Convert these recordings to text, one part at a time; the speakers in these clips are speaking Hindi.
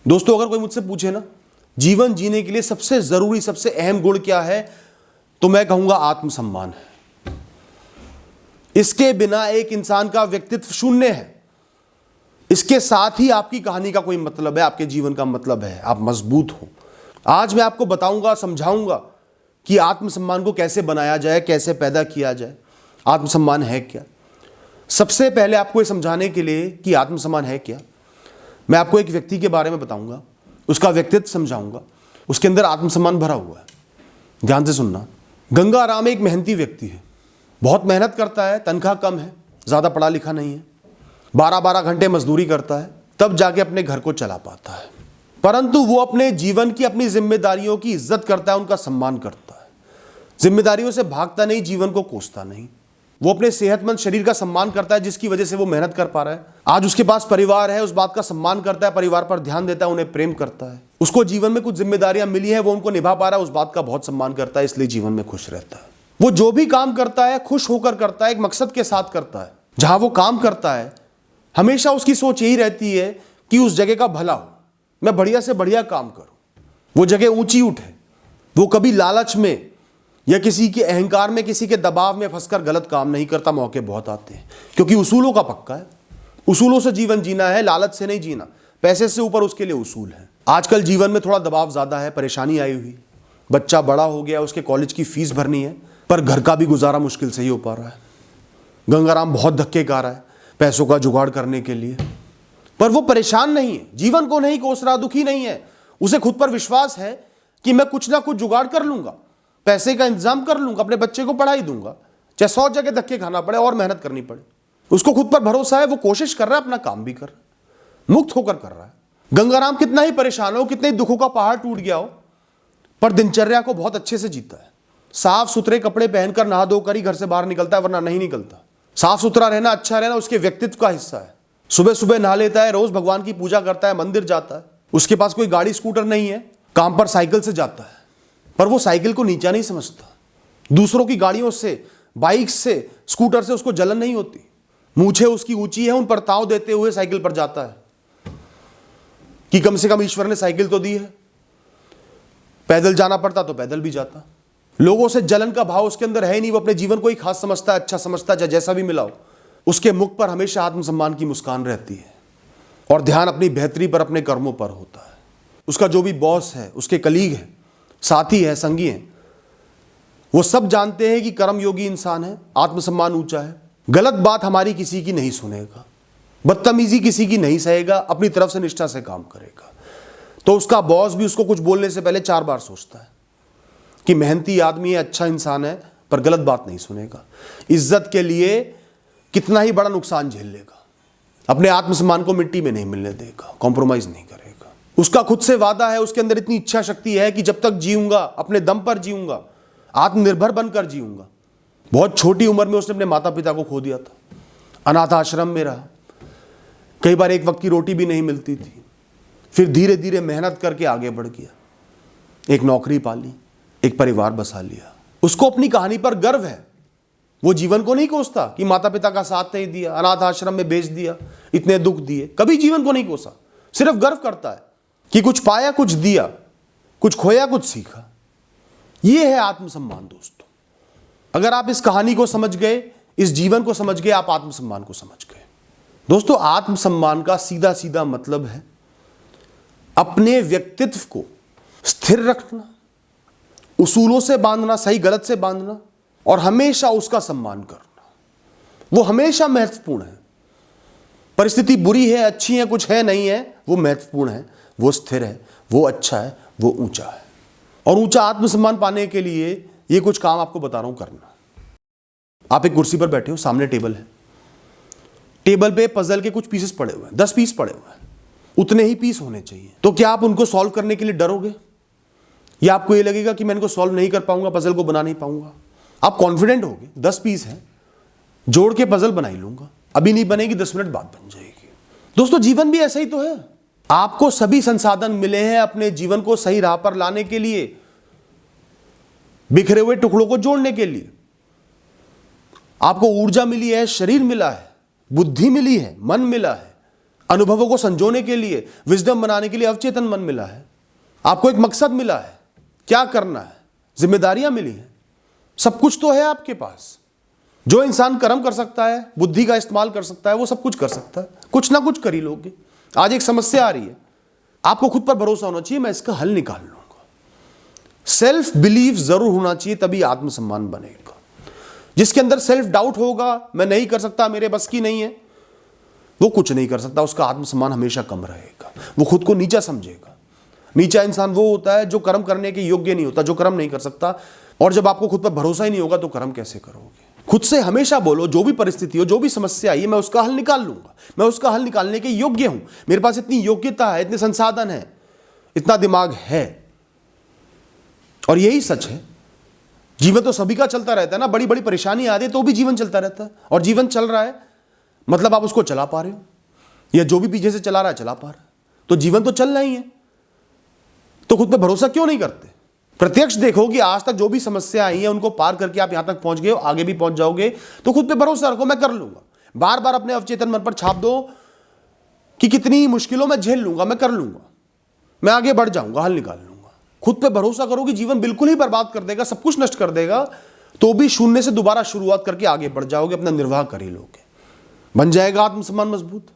दोस्तों, अगर कोई मुझसे पूछे ना जीवन जीने के लिए सबसे जरूरी सबसे अहम गुण क्या है, तो मैं कहूंगा आत्मसम्मान है। इसके बिना एक इंसान का व्यक्तित्व शून्य है। इसके साथ ही आपकी कहानी का कोई मतलब है, आपके जीवन का मतलब है, आप मजबूत हो। आज मैं आपको बताऊंगा, समझाऊंगा कि आत्मसम्मान को कैसे बनाया जाए, कैसे पैदा किया जाए, आत्मसम्मान है क्या। सबसे पहले आपको ये समझाने के लिए कि आत्मसम्मान है क्या, मैं आपको एक व्यक्ति के बारे में बताऊंगा, उसका व्यक्तित्व समझाऊंगा, उसके अंदर आत्मसम्मान भरा हुआ है। ध्यान से सुनना। गंगाराम एक मेहनती व्यक्ति है, बहुत मेहनत करता है, तनख्वाह कम है, ज़्यादा पढ़ा लिखा नहीं है, 12-12 घंटे मजदूरी करता है, तब जाके अपने घर को चला पाता है। परंतु वो अपने जीवन की, अपनी जिम्मेदारियों की इज्जत करता है, उनका सम्मान करता है। जिम्मेदारियों से भागता नहीं, जीवन को कोसता नहीं। वो अपने सेहतमंद शरीर का सम्मान करता है, जिसकी वजह से वो मेहनत कर पा रहा है। आज उसके पास परिवार है, उस बात का सम्मान करता है, परिवार पर ध्यान देता है, उन्हें प्रेम करता है। उसको जीवन में कुछ जिम्मेदारियां मिली है, वो उनको निभा पा रहा है, उस बात का बहुत सम्मान करता है, इसलिए जीवन में खुश रहता है। वो जो भी काम करता है खुश होकर करता है, एक मकसद के साथ करता है। जहां वो काम करता है हमेशा उसकी सोच यही रहती है कि उस जगह का भला हो, मैं बढ़िया से बढ़िया काम करूं, वो जगह ऊंची उठे। वो कभी लालच में या किसी के अहंकार में, किसी के दबाव में फंसकर गलत काम नहीं करता। मौके बहुत आते हैं, क्योंकि उसूलों का पक्का है। उसूलों से जीवन जीना है, लालच से नहीं जीना। पैसे से ऊपर उसके लिए उसूल है। आजकल जीवन में थोड़ा दबाव ज्यादा है, परेशानी आई हुई, बच्चा बड़ा हो गया, उसके कॉलेज की फीस भरनी है, पर घर का भी गुजारा मुश्किल से ही हो पा रहा है। गंगाराम बहुत धक्के खा रहा है पैसों का जुगाड़ करने के लिए, पर वो परेशान नहीं है, जीवन को नहीं कोस रहा, दुखी नहीं है। उसे खुद पर विश्वास है कि मैं कुछ ना कुछ जुगाड़ कर लूंगा, पैसे का इंतजाम कर लूंगा, अपने बच्चे को पढ़ाई दूंगा, चाहे 100 जगह धक्के खाना पड़े और मेहनत करनी पड़े। उसको खुद पर भरोसा है, वो कोशिश कर रहा है, अपना काम भी कर रहा है, मुक्त होकर कर रहा है। गंगाराम कितना ही परेशान हो, कितने ही दुखों का पहाड़ टूट गया हो, पर दिनचर्या को बहुत अच्छे से जीता है। साफ सुथरे कपड़े पहनकर नहा धोकर ही घर से बाहर निकलता है, वरना नहीं निकलता। साफ सुथरा रहना, अच्छा रहना उसके व्यक्तित्व का हिस्सा है। सुबह सुबह नहा लेता है, रोज भगवान की पूजा करता है, मंदिर जाता है। उसके पास कोई गाड़ी स्कूटर नहीं है, काम पर साइकिल से जाता है, पर वो साइकिल को नीचा नहीं समझता। दूसरों की गाड़ियों से, बाइक से, स्कूटर से उसको जलन नहीं होती। मूछें उसकी ऊंची है, उन पर ताव देते हुए साइकिल पर जाता है कि कम से कम ईश्वर ने साइकिल तो दी है। पैदल जाना पड़ता तो पैदल भी जाता। लोगों से जलन का भाव उसके अंदर है नहीं। वो अपने जीवन को ही खास समझता है, अच्छा समझता है, चाहे जैसा भी मिला हो। उसके मुख पर हमेशा आत्मसम्मान की मुस्कान रहती है और ध्यान अपनी बेहतरी पर, अपने कर्मों पर होता है। उसका जो भी बॉस है, उसके कलीग है, साथी है, संगी है, वो सब जानते हैं कि कर्मयोगी इंसान है, आत्मसम्मान ऊंचा है, गलत बात हमारी किसी की नहीं सुनेगा, बदतमीजी किसी की नहीं सहेगा, अपनी तरफ से निष्ठा से काम करेगा। तो उसका बॉस भी उसको कुछ बोलने से पहले 4 बार सोचता है कि मेहनती आदमी है, अच्छा इंसान है, पर गलत बात नहीं सुनेगा। इज्जत के लिए कितना ही बड़ा नुकसान झेल लेगा, अपने आत्मसम्मान को मिट्टी में नहीं मिलने देगा, कॉम्प्रोमाइज नहीं करेगा। उसका खुद से वादा है, उसके अंदर इतनी इच्छा शक्ति है कि जब तक जीऊंगा अपने दम पर जीऊंगा, आत्मनिर्भर बनकर जीऊंगा। बहुत छोटी उम्र में उसने अपने माता पिता को खो दिया था, अनाथ आश्रम में रहा, कई बार एक वक्त की रोटी भी नहीं मिलती थी। फिर धीरे धीरे मेहनत करके आगे बढ़ गया, एक नौकरी पाली, एक परिवार बसा लिया। उसको अपनी कहानी पर गर्व है। वो जीवन को नहीं कोसता कि माता पिता का साथ नहीं दिया, अनाथ आश्रम में भेज दिया, इतने दुख दिए, कभी जीवन को नहीं कोसा। सिर्फ गर्व करता है कि कुछ पाया, कुछ दिया, कुछ खोया, कुछ सीखा। यह है आत्मसम्मान। दोस्तों, अगर आप इस कहानी को समझ गए, इस जीवन को समझ गए, आप आत्मसम्मान को समझ गए। दोस्तों, आत्मसम्मान का सीधा सीधा मतलब है अपने व्यक्तित्व को स्थिर रखना, उसूलों से बांधना, सही गलत से बांधना, और हमेशा उसका सम्मान करना। वो हमेशा महत्वपूर्ण है। परिस्थिति बुरी है, अच्छी है, कुछ है, नहीं है, वो महत्वपूर्ण है, वो स्थिर है, वो अच्छा है, वो ऊंचा है। और ऊंचा आत्मसम्मान पाने के लिए ये कुछ काम आपको बता रहा हूं करना। आप एक कुर्सी पर बैठे हो, सामने टेबल है, टेबल पे पजल के कुछ पीसेस पड़े हुए हैं, 10 पीस पड़े हुए हैं, उतने ही पीस होने चाहिए। तो क्या आप उनको सॉल्व करने के लिए डरोगे, या आपको ये लगेगा कि मैं इनको सॉल्व नहीं कर पाऊंगा, पजल को बना नहीं पाऊंगा? आप कॉन्फिडेंट होगे, 10 पीस हैं, जोड़ के पजल बना ही लूंगा, अभी नहीं बनेगी, 10 मिनट बाद बन जाएगी। दोस्तों, जीवन भी ऐसा ही तो है। आपको सभी संसाधन मिले हैं अपने जीवन को सही राह पर लाने के लिए, बिखरे हुए टुकड़ों को जोड़ने के लिए। आपको ऊर्जा मिली है, शरीर मिला है, बुद्धि मिली है, मन मिला है, अनुभवों को संजोने के लिए, विजडम बनाने के लिए अवचेतन मन मिला है। आपको एक मकसद मिला है, क्या करना है, जिम्मेदारियां मिली हैं, सब कुछ तो है आपके पास। जो इंसान कर्म कर सकता है, बुद्धि का इस्तेमाल कर सकता है, वो सब कुछ कर सकता है। कुछ ना कुछ कर ही लोगे। आज एक समस्या आ रही है, आपको खुद पर भरोसा होना चाहिए, मैं इसका हल निकाल लूंगा। सेल्फ बिलीफ जरूर होना चाहिए, तभी आत्मसम्मान बनेगा। जिसके अंदर सेल्फ डाउट होगा, मैं नहीं कर सकता, मेरे बस की नहीं है, वो कुछ नहीं कर सकता, उसका आत्मसम्मान हमेशा कम रहेगा। वो खुद को नीचा समझेगा। नीचा इंसान वो होता है जो कर्म करने के योग्य नहीं होता, जो कर्म नहीं कर सकता। और जब आपको खुद पर भरोसा ही नहीं होगा तो कर्म कैसे करोगे? खुद से हमेशा बोलो, जो भी परिस्थिति हो, जो भी समस्या आई है, मैं उसका हल निकाल लूंगा, मैं उसका हल निकालने के योग्य हूं, मेरे पास इतनी योग्यता है, इतने संसाधन है, इतना दिमाग है। और यही सच है। जीवन तो सभी का चलता रहता है ना, बड़ी बड़ी परेशानी आ रही है तो भी जीवन चलता रहता है। और जीवन चल रहा है मतलब आप उसको चला पा रहे हो, या जो भी पीछे से चला रहा है चला पा रहा है, तो जीवन तो चल रहा ही है। तो खुद पे भरोसा क्यों नहीं करते? प्रत्यक्ष देखो कि आज तक जो भी समस्या आई है उनको पार करके आप यहां तक पहुंच गए हो, आगे भी पहुंच जाओगे। तो खुद पे भरोसा रखो, मैं कर लूंगा। बार बार अपने अवचेतन मन पर छाप दो कि कितनी मुश्किलों में झेल लूंगा, मैं कर लूंगा, मैं आगे बढ़ जाऊंगा, हल निकाल लूंगा। खुद पे भरोसा करो कि जीवन बिल्कुल ही बर्बाद कर देगा, सब कुछ नष्ट कर देगा, तो भी शून्य से दोबारा शुरुआत करके आगे बढ़ जाओगे, अपना निर्वाह कर ही लोगे, बन जाएगा आत्मसम्मान मजबूत।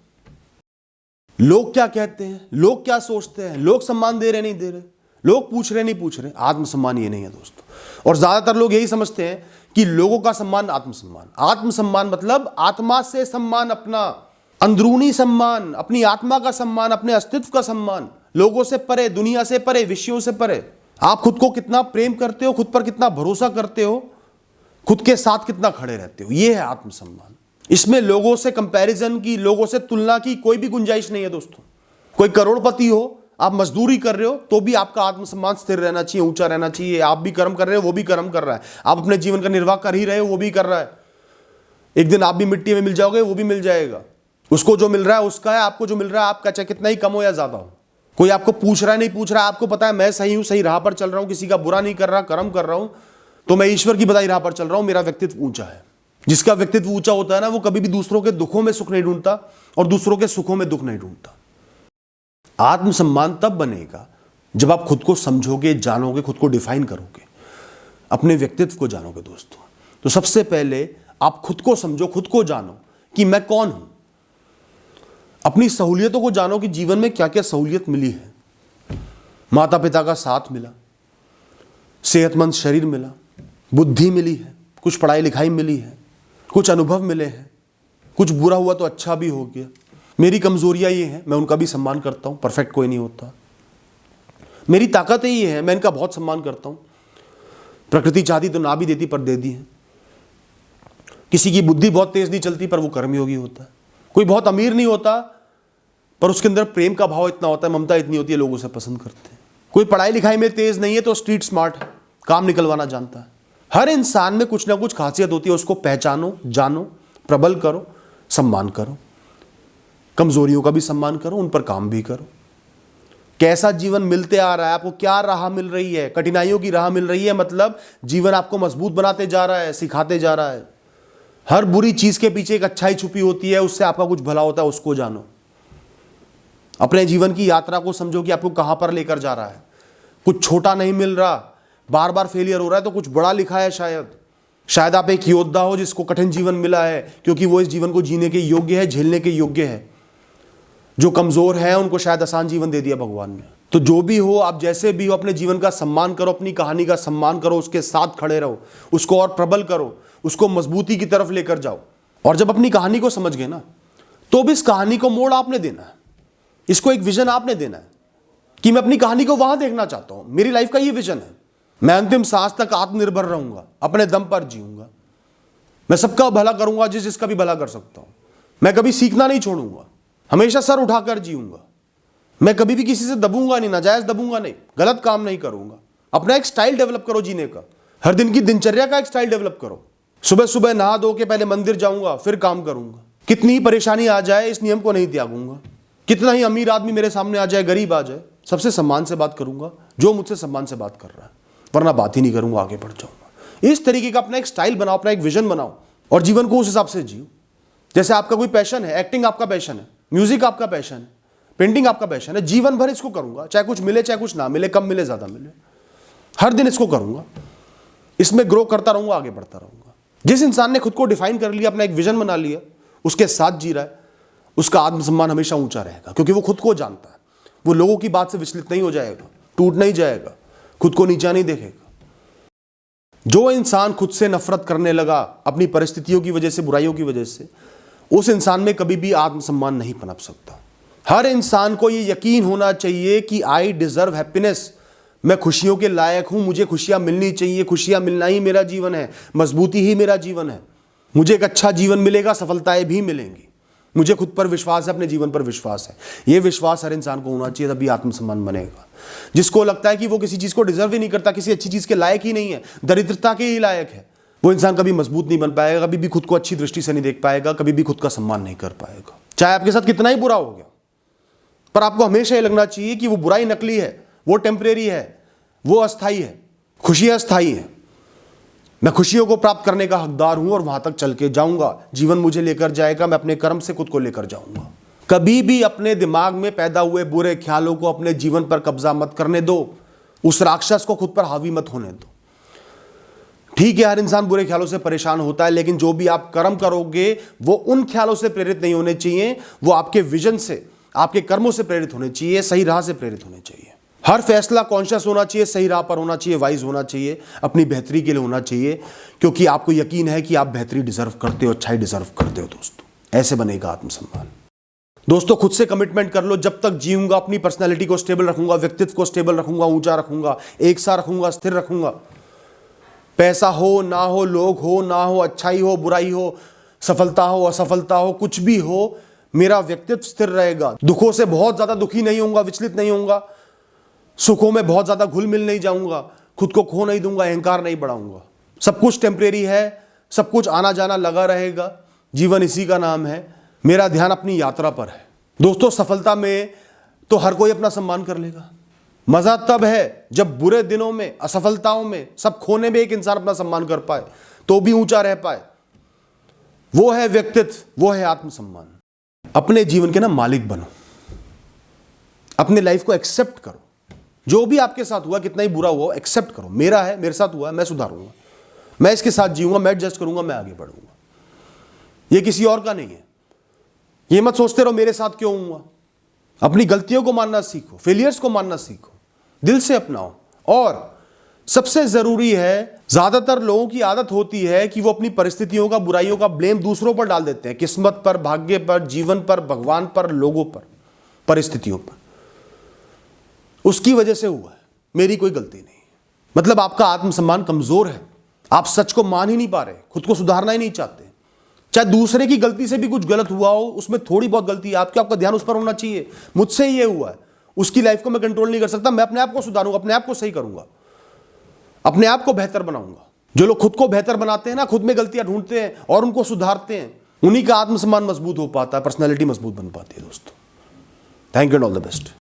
लोग क्या कहते हैं, लोग क्या सोचते हैं, लोग सम्मान दे रहे नहीं दे रहे, लोग पूछ रहे नहीं पूछ रहे, आत्मसम्मान ये नहीं है दोस्तों। और ज्यादातर लोग यही समझते हैं कि लोगों का सम्मान आत्मसम्मान। आत्मसम्मान मतलब आत्मा से सम्मान, अपना अंदरूनी सम्मान, अपनी आत्मा का सम्मान, अपने अस्तित्व का सम्मान, लोगों से परे, दुनिया से परे, विषयों से परे। आप खुद को कितना प्रेम करते हो, खुद पर कितना भरोसा करते हो, खुद के साथ कितना खड़े रहते हो, यह है आत्मसम्मान। इसमें लोगों से कंपैरिजन की, लोगों से तुलना की कोई भी गुंजाइश नहीं है दोस्तों। कोई करोड़पति हो, आप मजदूरी कर रहे हो, तो भी आपका आत्मसम्मान स्थिर रहना चाहिए, ऊंचा रहना चाहिए। आप भी कर्म कर रहे हो, वो भी कर्म कर रहा है, आप अपने जीवन का निर्वाह कर ही रहे हो, वो भी कर रहा है। एक दिन आप भी मिट्टी में मिल जाओगे, वो भी मिल जाएगा। उसको जो मिल रहा है उसका है, आपको जो मिल रहा है आपका, चाहे कितना ही कम हो या ज्यादा हो। कोई आपको पूछ रहा है नहीं पूछ रहा है, आपको पता है मैं सही हूं, सही राह पर चल रहा हूं, किसी का बुरा नहीं कर रहा, कर्म कर रहा हूं, तो मैं ईश्वर की बताई राह पर चल रहा हूं, मेरा व्यक्तित्व ऊंचा है। जिसका व्यक्तित्व ऊंचा होता है ना, वो कभी भी दूसरों के दुखों में सुख नहीं ढूंढता और दूसरों के सुखों में दुख नहीं ढूंढता। आत्मसम्मान तब बनेगा जब आप खुद को समझोगे, जानोगे, खुद को डिफाइन करोगे, अपने व्यक्तित्व को जानोगे दोस्तों। तो सबसे पहले आप खुद को समझो, खुद को जानो कि मैं कौन हूं। अपनी सहूलियतों को जानो कि जीवन में क्या क्या सहूलियत मिली है। माता पिता का साथ मिला, सेहतमंद शरीर मिला, बुद्धि मिली है, कुछ पढ़ाई लिखाई मिली है, कुछ अनुभव मिले हैं, कुछ बुरा हुआ तो अच्छा भी हो गया। मेरी कमजोरियां ये हैं, मैं उनका भी सम्मान करता हूं, परफेक्ट कोई नहीं होता। मेरी ताकतें ये हैं, मैं इनका बहुत सम्मान करता हूं। प्रकृति चाहती तो ना भी देती, पर दे दी है। किसी की बुद्धि बहुत तेज नहीं चलती, पर वो कर्मयोगी होता है। कोई बहुत अमीर नहीं होता, पर उसके अंदर प्रेम का भाव इतना होता है, ममता इतनी होती है, लोग उसे पसंद करते हैं। कोई पढ़ाई लिखाई में तेज नहीं है तो स्ट्रीट स्मार्ट है, काम निकलवाना जानता है। हर इंसान में कुछ ना कुछ खासियत होती है, उसको पहचानो, जानो, प्रबल करो, सम्मान करो। कमजोरियों का भी सम्मान करो, उन पर काम भी करो। कैसा जीवन मिलते आ रहा है आपको, क्या राह मिल रही है, कठिनाइयों की राह मिल रही है, मतलब जीवन आपको मजबूत बनाते जा रहा है, सिखाते जा रहा है। हर बुरी चीज के पीछे एक अच्छाई छुपी होती है, उससे आपका कुछ भला होता है, उसको जानो। अपने जीवन की यात्रा को समझो कि आपको कहां पर लेकर जा रहा है। कुछ छोटा नहीं मिल रहा, बार बार फेलियर हो रहा है, तो कुछ बड़ा लिखा है शायद आप एक योद्धा हो जिसको कठिन जीवन मिला है, क्योंकि वो इस जीवन को जीने के योग्य है, झेलने के योग्य है। जो कमजोर है उनको शायद आसान जीवन दे दिया भगवान ने। तो जो भी हो, आप जैसे भी हो, अपने जीवन का सम्मान करो, अपनी कहानी का सम्मान करो, उसके साथ खड़े रहो, उसको और प्रबल करो, उसको मजबूती की तरफ लेकर जाओ। और जब अपनी कहानी को समझ गए ना, तो भी इस कहानी को मोड़ आपने देना है, इसको एक विजन आपने देना है कि मैं अपनी कहानी को वहां देखना चाहता हूं। मेरी लाइफ का ये विजन है, मैं अंतिम सांस तक आत्मनिर्भर रहूंगा, अपने दम पर जीऊंगा, मैं सबका भला करूंगा जिसका भी भला कर सकता हूं। मैं कभी सीखना नहीं छोड़ूंगा, हमेशा सर उठाकर जीऊंगा। मैं कभी भी किसी से दबूंगा नहीं, नाजायज दबूंगा नहीं, गलत काम नहीं करूंगा। अपना एक स्टाइल डेवलप करो जीने का, हर दिन की दिनचर्या का एक स्टाइल डेवलप करो। सुबह सुबह नहा धो के पहले मंदिर जाऊंगा, फिर काम करूंगा। कितनी ही परेशानी आ जाए, इस नियम को नहीं त्यागूंगा। कितना ही अमीर आदमी मेरे सामने आ जाए, गरीब आ जाए, सबसे सम्मान से बात करूंगा, जो मुझसे सम्मान से बात कर रहा है, वरना बात ही नहीं करूंगा, आगे बढ़ जाऊंगा। इस तरीके का अपना एक स्टाइल बनाओ, अपना एक विजन बनाओ और जीवन को उस हिसाब से जियो। जैसे आपका कोई पैशन है, एक्टिंग आपका पैशन है, म्यूजिक आपका पैशन है, पेंटिंग आपका पैशन है, जीवन भर इसको करूंगा, चाहे कुछ मिले चाहे कुछ ना मिले, कम मिले ज्यादा मिले, हर दिन इसको करूंगा, इसमें ग्रो करता रहूंगा, आगे बढ़ता रहूंगा। जिस इंसान ने खुद को डिफाइन कर लिया, अपना एक विजन बना लिया, उसके साथ जी रहा है, उसका आत्मसम्मान हमेशा ऊंचा रहेगा, क्योंकि वो खुद को जानता है। वो लोगों की बात से विचलित नहीं हो जाएगा, टूट नहीं जाएगा, खुद को नीचा नहीं देखेगा। जो इंसान खुद से नफरत करने लगा अपनी परिस्थितियों की वजह से, बुराइयों की वजह से, उस इंसान में कभी भी आत्मसम्मान नहीं पनप सकता। हर इंसान को यह यकीन होना चाहिए कि आई डिजर्व हैप्पीनेस, मैं खुशियों के लायक हूं, मुझे खुशियां मिलनी चाहिए, खुशियां मिलना ही मेरा जीवन है, मजबूती ही मेरा जीवन है, मुझे एक अच्छा जीवन मिलेगा, सफलताएं भी मिलेंगी, मुझे खुद पर विश्वास है, अपने जीवन पर विश्वास है। यह विश्वास हर इंसान को होना चाहिए, तभी आत्मसम्मान बनेगा। जिसको लगता है कि वो किसी चीज को डिजर्व ही नहीं करता, किसी अच्छी चीज के लायक ही नहीं है, दरिद्रता के ही लायक है, वो इंसान कभी मजबूत नहीं बन पाएगा, कभी भी खुद को अच्छी दृष्टि से नहीं देख पाएगा, कभी भी खुद का सम्मान नहीं कर पाएगा। चाहे आपके साथ कितना ही बुरा हो गया, पर आपको हमेशा यह लगना चाहिए कि वो बुराई नकली है, वो टेम्परेरी है, वो अस्थाई है, खुशियां अस्थाई है। मैं खुशियों को प्राप्त करने का हकदार हूं और वहां तक चल के जाऊंगा, जीवन मुझे लेकर जाएगा, मैं अपने कर्म से खुद को लेकर जाऊंगा। कभी भी अपने दिमाग में पैदा हुए बुरे ख्यालों को अपने जीवन पर कब्जा मत करने दो, उस राक्षस को खुद पर हावी मत होने दो। ठीक है, हर इंसान बुरे ख्यालों से परेशान होता है, लेकिन जो भी आप कर्म करोगे वो उन ख्यालों से प्रेरित नहीं होने चाहिए, वो आपके विजन से, आपके कर्मों से प्रेरित होने चाहिए, सही राह से प्रेरित होने चाहिए। हर फैसला कॉन्शियस होना चाहिए, सही राह पर होना चाहिए, वाइज होना चाहिए, अपनी बेहतरी के लिए होना चाहिए, क्योंकि आपको यकीन है कि आप बेहतरी डिजर्व करते हो, अच्छाई डिजर्व करते हो। दोस्तों, ऐसे बनेगा आत्मसम्मान। दोस्तों, खुद से कमिटमेंट कर लो, जब तक जीऊंगा अपनी पर्सनैलिटी को स्टेबल रखूंगा, व्यक्तित्व को स्टेबल रखूंगा, ऊंचा रखूंगा, एक सा रखूंगा, स्थिर रखूंगा। पैसा हो ना हो, लोग हो ना हो, अच्छाई हो बुराई हो, सफलता हो असफलता हो, कुछ भी हो, मेरा व्यक्तित्व स्थिर रहेगा। दुखों से बहुत ज्यादा दुखी नहीं होऊंगा, विचलित नहीं होऊंगा, सुखों में बहुत ज्यादा घुल मिल नहीं जाऊंगा, खुद को खो नहीं दूंगा, अहंकार नहीं बढ़ाऊंगा। सब कुछ टेम्परेरी है, सब कुछ आना जाना लगा रहेगा, जीवन इसी का नाम है। मेरा ध्यान अपनी यात्रा पर है। दोस्तों, सफलता में तो हर कोई अपना सम्मान कर लेगा, मजा तब है जब बुरे दिनों में, असफलताओं में, सब खोने में एक इंसान अपना सम्मान कर पाए, तो भी ऊंचा रह पाए। वो है व्यक्तित्व, वो है आत्मसम्मान। अपने जीवन के ना मालिक बनो, अपने लाइफ को एक्सेप्ट करो। जो भी आपके साथ हुआ, कितना ही बुरा हुआ, एक्सेप्ट करो, मेरा है, मेरे साथ हुआ है, मैं सुधारूंगा, मैं इसके साथ जीऊंगा, मैं एडजस्ट करूंगा, मैं आगे बढ़ूंगा। ये किसी और का नहीं है। ये मत सोचते रहो मेरे साथ क्यों हुआ। अपनी गलतियों को मानना सीखो, फेलियर्स को मानना सीखो, दिल से अपनाओ। और सबसे जरूरी है, ज्यादातर लोगों की आदत होती है कि वो अपनी परिस्थितियों का, बुराइयों का ब्लेम दूसरों पर डाल देते हैं, किस्मत पर, भाग्य पर, जीवन पर, भगवान पर, लोगों पर, परिस्थितियों पर। उसकी वजह से हुआ है, मेरी कोई गलती नहीं। मतलब आपका आत्मसम्मान कमजोर है, आप सच को मान ही नहीं पा रहे, खुद को सुधारना ही नहीं चाहते। चाहे दूसरे की गलती से भी कुछ गलत हुआ हो, उसमें थोड़ी बहुत गलती है आपकी, आपका ध्यान उस पर होना चाहिए। मुझसे ही ये हुआ है, उसकी लाइफ को मैं कंट्रोल नहीं कर सकता, मैं अपने आप को सुधारूंगा, अपने आप को सही करूंगा, अपने आप को बेहतर बनाऊंगा। जो लोग खुद को बेहतर बनाते हैं ना, खुद में गलतियां ढूंढते हैं और उनको सुधारते हैं, उन्हीं का आत्मसम्मान मजबूत हो पाता है, पर्सनैलिटी मजबूत बन पाती है। दोस्तों, thank you and all the best.